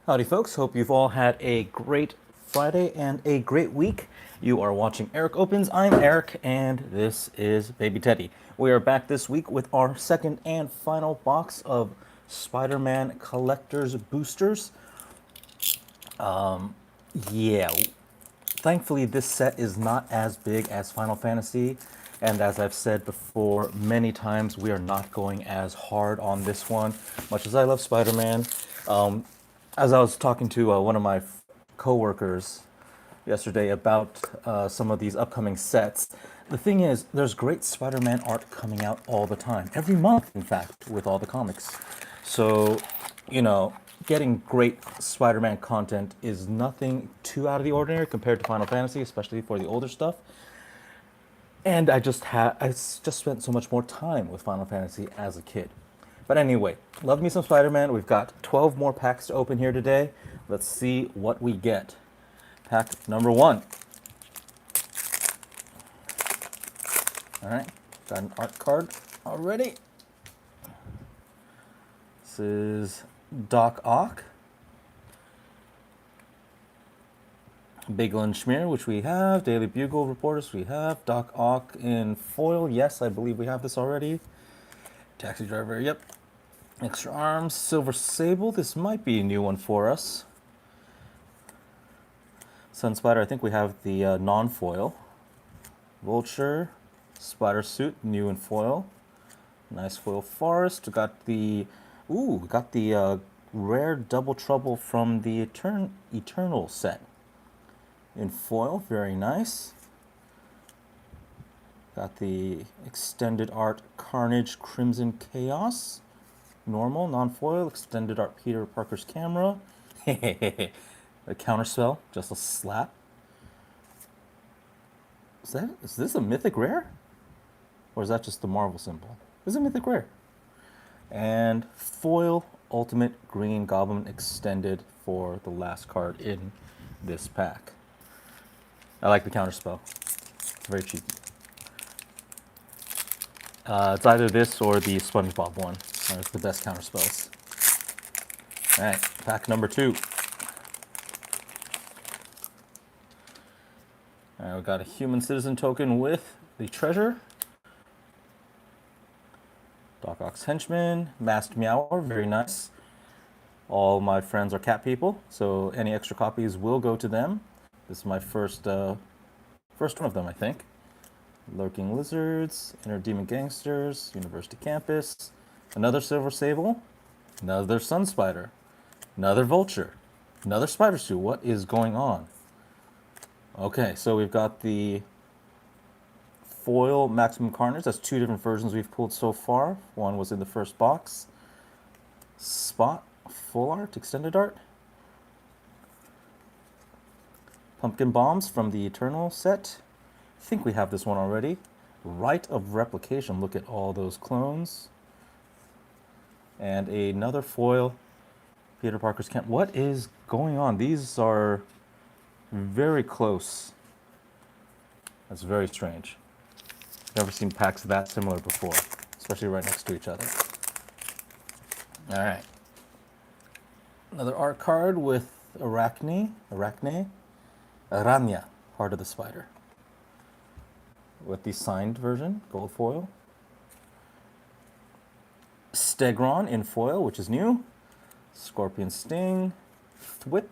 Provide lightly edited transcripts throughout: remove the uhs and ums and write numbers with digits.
Howdy, folks. Hope you've all had a great Friday and a great week. You are watching Eric Opens. I'm Eric, and this is Baby Teddy. We are back this week with our second and final box of Spider-Man Collector's Boosters. Yeah, thankfully this set is not as big as Final Fantasy, and as I've said before many times, we are not going as hard on this one. Much as I love Spider-Man, as I was talking to one of my coworkers yesterday about some of these upcoming sets, the thing is, there's great Spider-Man art coming out all the time, every month, in fact, with all the comics. So, you know, getting great Spider-Man content is nothing too out of the ordinary compared to Final Fantasy, especially for the older stuff. And I just spent so much more time with Final Fantasy as a kid. But anyway, love me some Spider-Man. We've got 12 more packs to open here today. Let's see what we get. Pack number 1. All right, got an art card already. This is Doc Ock, Bagel and Schmear, which we have. Daily Bugle reporters, we have. Doc Ock in foil. Yes, I believe we have this already. Taxi driver, yep. Extra arms. Silver Sable, this might be a new one for us. Sun Spider, I think we have the non-foil. Vulture, Spider Suit, new in foil. Nice foil Forest. We got the, rare Double Trouble from the Eternal set. In foil, very nice. Got the extended art Carnage Crimson Chaos. Normal, non-foil, extended art Peter Parker's camera. A counterspell, just a slap. Is this a mythic rare? Or is that just the Marvel symbol? This is a mythic rare. And foil Ultimate Green Goblin extended for the last card in this pack. I like the counterspell. It's very cheeky. It's either this or the SpongeBob one. It's the best counterspells. All right, pack number 2. All right, we got a Human Citizen token with the treasure. Doc Ock's Henchman, Masked Meower, very nice. All my friends are cat people, so any extra copies will go to them. This is my first one of them, I think. Lurking Lizards, Inner Demon Gangsters, University Campus, another Silver Sable, another Sun Spider, another Vulture, another Spider Suit. What is going on? Okay, so we've got the foil Maximum Carnage. That's 2 different versions we've pulled so far. One was in the first box. Spot, full art, extended art. Pumpkin Bombs from the Eternal set. I think we have this one already. Rite of Replication. Look at all those clones. And another foil Peter Parker's camp. What is going on? These are very close. That's very strange. Never seen packs that similar before, especially right next to each other. All right. Another art card with Arachne, Aranya, Heart of the Spider. With the signed version, gold foil. Stegron in foil, which is new. Scorpion Sting, Thwip,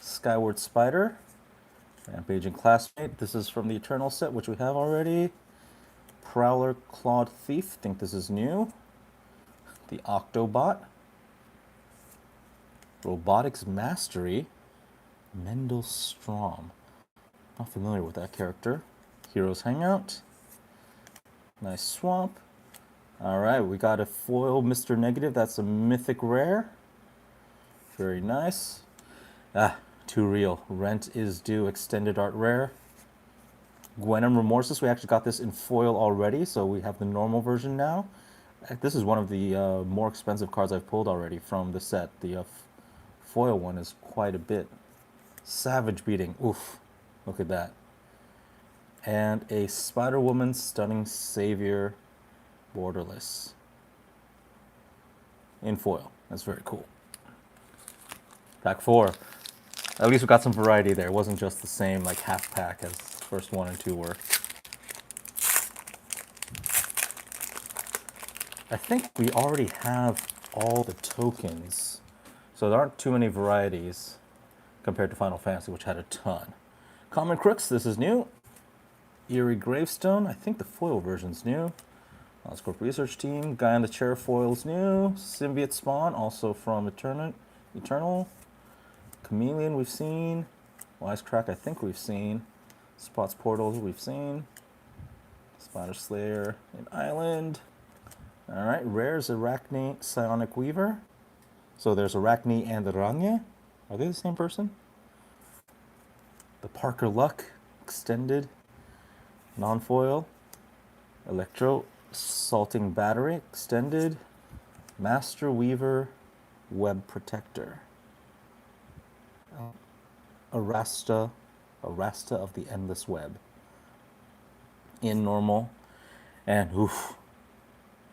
Skyward Spider, Rampaging Classmate. This is from the Eternal set, which we have already. Prowler Clawed Thief, think this is new. The Octobot. Robotics Mastery, Mendel Strom. Not familiar with that character. Heroes Hangout. Nice swamp. All right, we got a foil Mr. Negative. That's a mythic rare. Very nice. Too real. Rent is Due extended art rare. Gwenom Remorseless. We actually got this in foil already, so we have the normal version now. This is one of the more expensive cards I've pulled already from the set. The foil one is quite a bit. Savage Beating. Oof. Look at that. And a Spider-Woman Stunning Savior Borderless in foil. That's very cool. Pack 4. At least we got some variety there. It wasn't just the same like half pack as first 1 and 2 were. I think we already have all the tokens, so there aren't too many varieties compared to Final Fantasy, which had a ton. Common Crooks, this is new. Eerie Gravestone, I think the foil version's new. Oscorp Research Team, Guy on the Chair foil's new. Symbiote Spawn, also from Eternal. Chameleon we've seen. Wisecrack I think we've seen. Spots Portal we've seen. Spider Slayer in Island. Alright, Rare's Arachne Psionic Weaver. So there's Arachne and Aranya. Are they the same person? The Parker Luck Extended Non-foil. Electro Salting Battery Extended. Master Weaver Web Protector. Arasta of the Endless Web. In normal. And oof,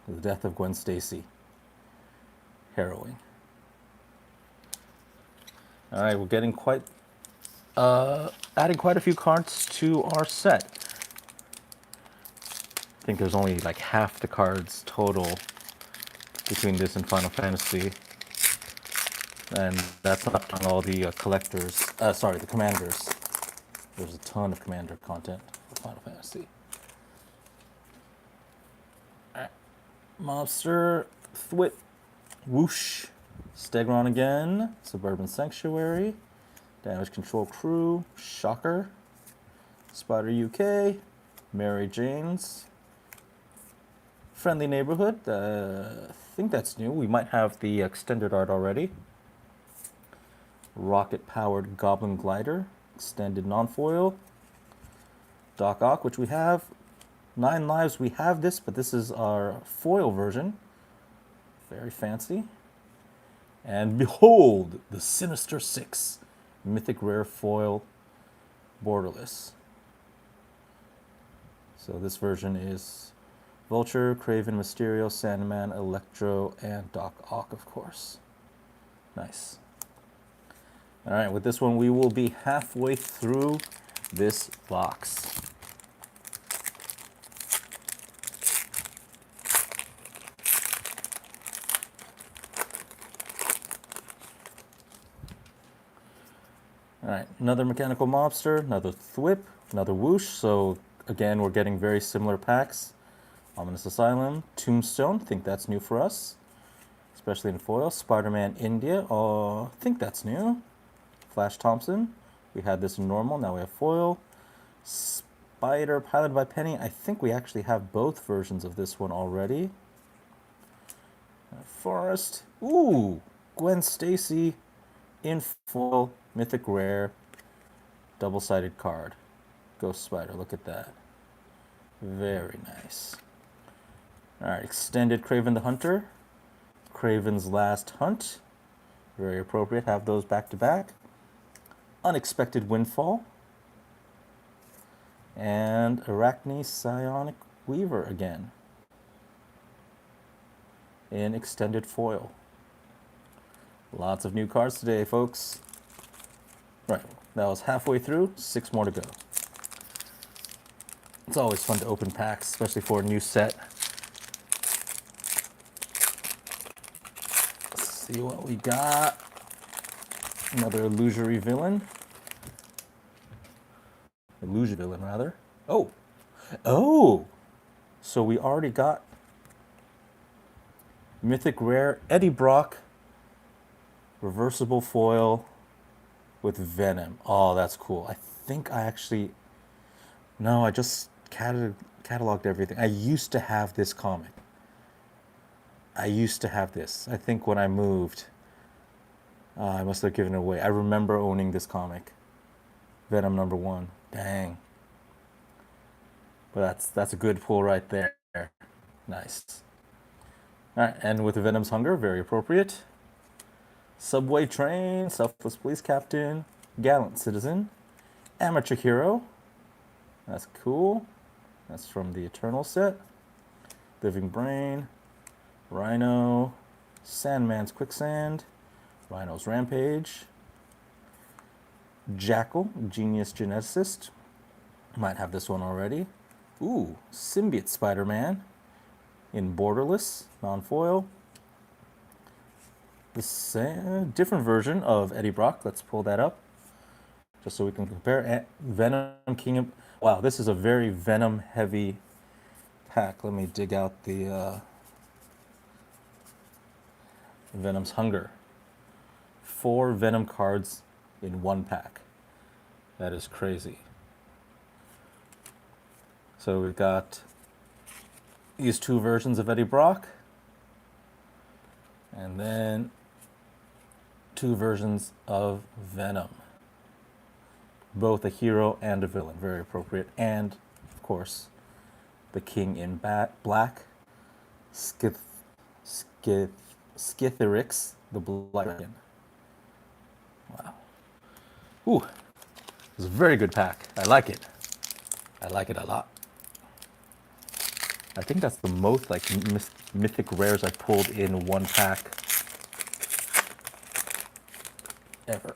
the death of Gwen Stacy. Harrowing. Alright, we're getting adding quite a few cards to our set. I think there's only like half the cards total between this and Final Fantasy. And that's not counting all the collectors, the commanders. There's a ton of commander content for Final Fantasy. Alright. Mobster, Thwip, Whoosh, Stegron again, Suburban Sanctuary, Damage Control Crew, Shocker, Spider UK, Mary Jane's, Friendly Neighborhood, I think that's new. We might have the extended art already. Rocket-powered Goblin Glider, extended non-foil. Doc Ock, which we have. 9 lives, we have this, but this is our foil version. Very fancy. And behold, the Sinister Six, mythic rare foil, borderless. So this version is Vulture, Kraven, Mysterio, Sandman, Electro, and Doc Ock, of course. Nice. All right, with this one, we will be halfway through this box. All right, another Mechanical Mobster, another Thwip, another Whoosh. So again, we're getting very similar packs. Ominous Asylum, Tombstone, think that's new for us, especially in foil. Spider-Man India, I think that's new. Flash Thompson, we had this in normal, now we have foil. Spider, piloted by Penny, I think we actually have both versions of this one already. Forest, ooh, Gwen Stacy in foil, mythic rare, double-sided card. Ghost Spider, look at that. Very nice. All right, extended Kraven the Hunter, Kraven's Last Hunt, very appropriate, have those back to back. Unexpected Windfall, and Arachne Psionic Weaver again in extended foil. Lots of new cards today, folks. Right, that was halfway through, 6 more to go. It's always fun to open packs, especially for a new set. See what we got. Another illusory villain. Illusion villain, rather. Oh! Oh! So we already got mythic rare Eddie Brock reversible foil with Venom. Oh, that's cool. I think I actually... No, I just cataloged everything. I used to have this comic. I used to have this. I think when I moved, I must have given it away. I remember owning this comic. Venom #1. Dang. But that's a good pull right there. Nice. All right, and with Venom's Hunger, very appropriate. Subway Train, Selfless Police Captain, Gallant Citizen, Amateur Hero. That's cool. That's from the Eternal set. Living Brain, Rhino, Sandman's Quicksand, Rhino's Rampage, Jackal, Genius Geneticist. Might have this one already. Ooh, Symbiote Spider-Man in Borderless, non-foil. This different version of Eddie Brock. Let's pull that up just so we can compare. Venom King of... Wow, this is a very Venom-heavy pack. Let me dig out the Venom's Hunger. 4 Venom cards in 1 pack. That is crazy. So we've got these 2 versions of Eddie Brock, and then 2 versions of Venom. Both a hero and a villain, very appropriate. And, of course, the King in Black, Skitherix, the Black Dragon. Wow. Ooh, it's a very good pack. I like it. I like it a lot. I think that's the most like mythic rares I pulled in 1 pack ever.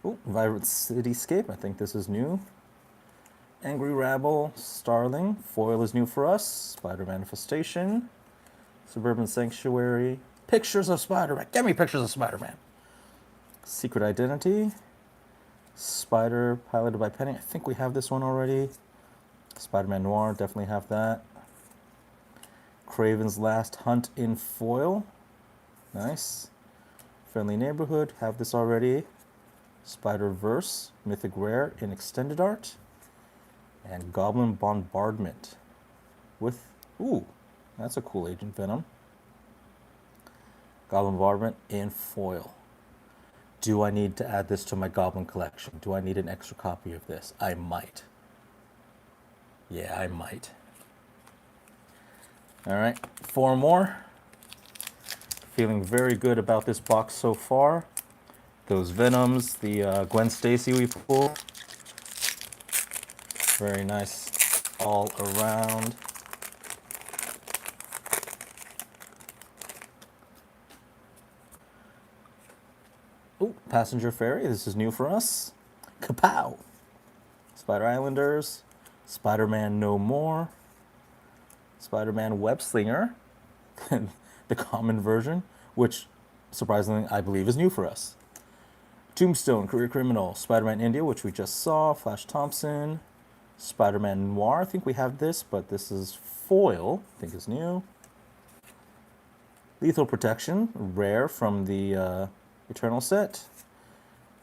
Oh, Vibrant Cityscape. I think this is new. Angry Rabble, Starling. Foil is new for us. Spider Manifestation. Suburban Sanctuary. Pictures of Spider-Man. Get me pictures of Spider-Man. Secret Identity. Spider, piloted by Penny. I think we have this one already. Spider-Man Noir, definitely have that. Kraven's Last Hunt in foil. Nice. Friendly Neighborhood, have this already. Spider-Verse, Mythic Rare in extended art. And Goblin Bombardment with, ooh, that's a cool Agent Venom. Goblin Bombardment in foil. Do I need to add this to my Goblin collection? Do I need an extra copy of this? I might. Yeah, I might. All right, 4 more. Feeling very good about this box so far. Those Venoms, the Gwen Stacy we pulled. Very nice all around. Ooh, Passenger Ferry, this is new for us. Kapow! Spider Islanders, Spider-Man No More, Spider-Man Web Slinger, the common version, which surprisingly I believe is new for us. Tombstone, Career Criminal, Spider-Man India, which we just saw, Flash Thompson, Spider-Man Noir, I think we have this, but this is foil, I think is new. Lethal Protection, rare from the Eternal set.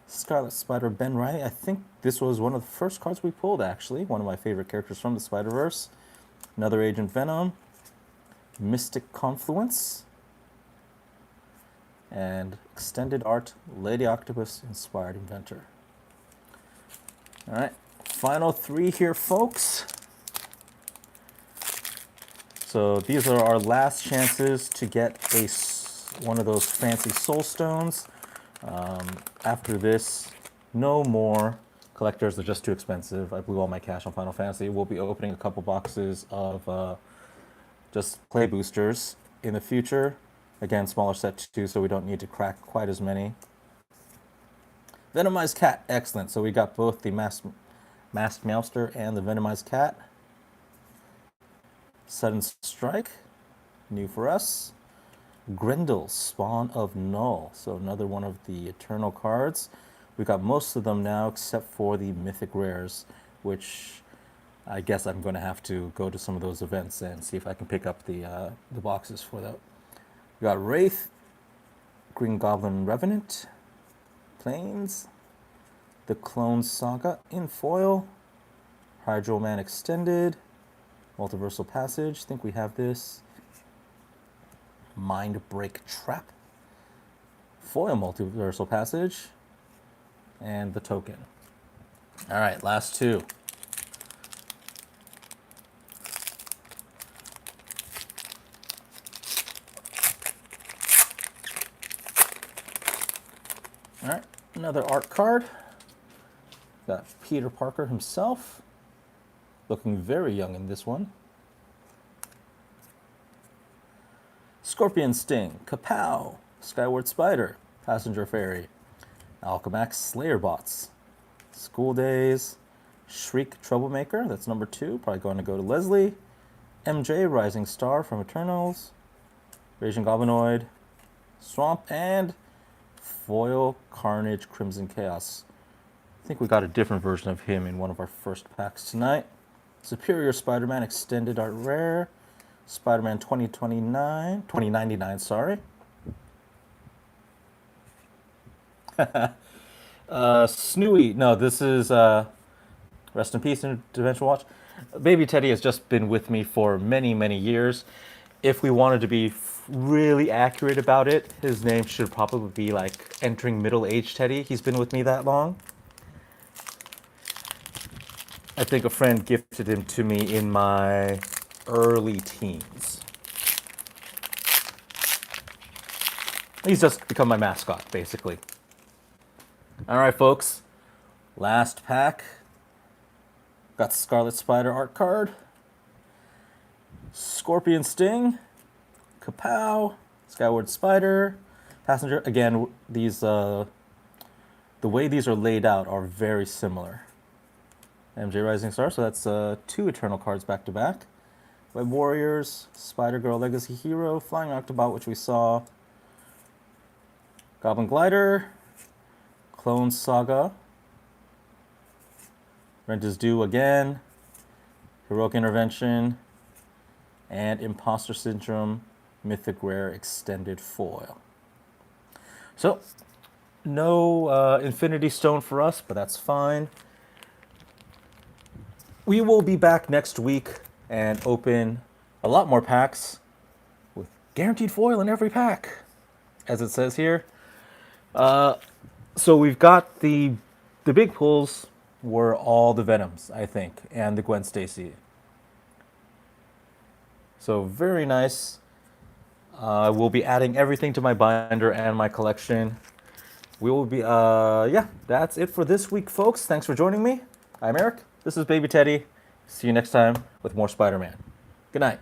Scarlet Spider Ben Riley, I think this was one of the first cards we pulled actually, one of my favorite characters from the Spider-Verse. Another Agent Venom, Mystic Confluence, and extended art, Lady Octopus Inspired Inventor. All right, final 3 here, folks. So these are our last chances to get one of those fancy soul stones. After this, no more. Collectors are just too expensive. I blew all my cash on Final Fantasy. We'll be opening a couple boxes of just play boosters in the future. Again, smaller set too, so we don't need to crack quite as many. Venomized Cat, excellent. So we got both the Masked Meowster and the Venomized Cat. Sudden Strike, new for us. Grendel, Spawn of Null. So another one of the Eternal cards. We got most of them now except for the Mythic Rares, which I guess I'm going to have to go to some of those events and see if I can pick up the boxes for that. We got Wraith, Green Goblin Revenant, Plains, the Clone Saga in foil, Hydro Man Extended, Multiversal Passage, I think we have this. Mind Break Trap, foil Multiversal Passage, and the token. All right, last 2. All right, another art card. Got Peter Parker himself, looking very young in this one. Scorpion Sting, Kapow! Skyward Spider, Passenger Fairy, Alchemax Slayer Bots, School Days, Shriek Troublemaker, that's number 2, probably going to go to Leslie, MJ Rising Star from Eternals, Raging Goblinoid, Swamp, and Foil Carnage Crimson Chaos. I think we got a different version of him in one of our first packs tonight. Superior Spider-Man Extended Art Rare, Spider-Man 2099, sorry. Snooey, no, this is, rest in peace, Interdimensional Watch. Baby Teddy has just been with me for many, many years. If we wanted to be really accurate about it, his name should probably be like entering middle-age Teddy. He's been with me that long. I think a friend gifted him to me in my early teens. He's just become my mascot, basically. All right, folks. Last pack. Got Scarlet Spider art card. Scorpion Sting. Kapow. Skyward Spider. Passenger. Again, these the way these are laid out are very similar. MJ Rising Star, so that's 2 Eternal cards back to back. Web Warriors, Spider-Girl Legacy Hero, Flying Octobot, which we saw. Goblin Glider, Clone Saga, Rent is Due again, Heroic Intervention, and Imposter Syndrome Mythic Rare Extended Foil. So, no Infinity Stone for us, but that's fine. We will be back next week and open a lot more packs with guaranteed foil in every pack, as it says here. So we've got the big pulls were all the Venoms, I think, and the Gwen Stacy. So very nice. We'll be adding everything to my binder and my collection. We will be, yeah, that's it for this week, folks. Thanks for joining me. I'm Eric. This is Baby Teddy. See you next time with more Spider-Man. Good night.